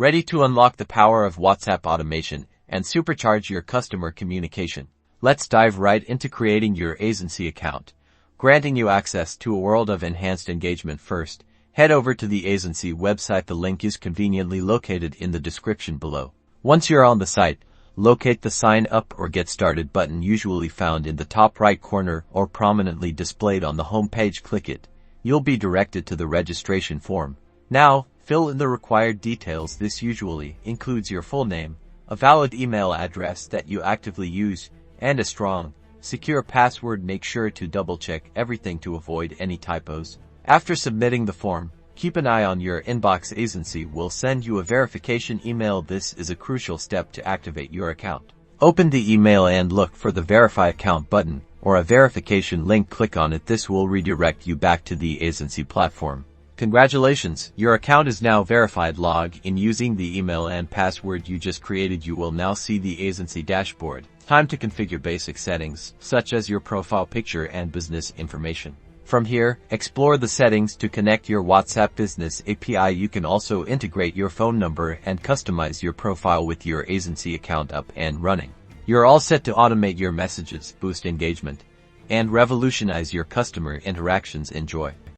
Ready to unlock the power of WhatsApp automation and supercharge your customer communication? Let's dive right into creating your Aisensy account, granting you access to a world of enhanced engagement. First, head over to the Aisensy website. The link is conveniently located in the description below. Once you're on the site, locate the Sign Up or Get Started button, usually found in the top right corner or prominently displayed on the home page. Click it. You'll be directed to the registration form. Now, fill in the required details. This usually includes your full name, a valid email address that you actively use, and a strong, secure password. Make sure to double-check everything to avoid any typos. After submitting the form, keep an eye on your inbox. Aisensy will send you a verification email. This is a crucial step to activate your account. Open the email and look for the Verify Account button or a verification link. Click on it. This will redirect you back to the Aisensy platform. Congratulations, your account is now verified. Log in using the email and password you just created. You will now see the Aisensy Dashboard. Time to configure basic settings, such as your profile picture and business information. From here, explore the settings to connect your WhatsApp Business API. You can also integrate your phone number and customize your profile with your Aisensy account up and running. You're all set to automate your messages, boost engagement, and revolutionize your customer interactions. Enjoy.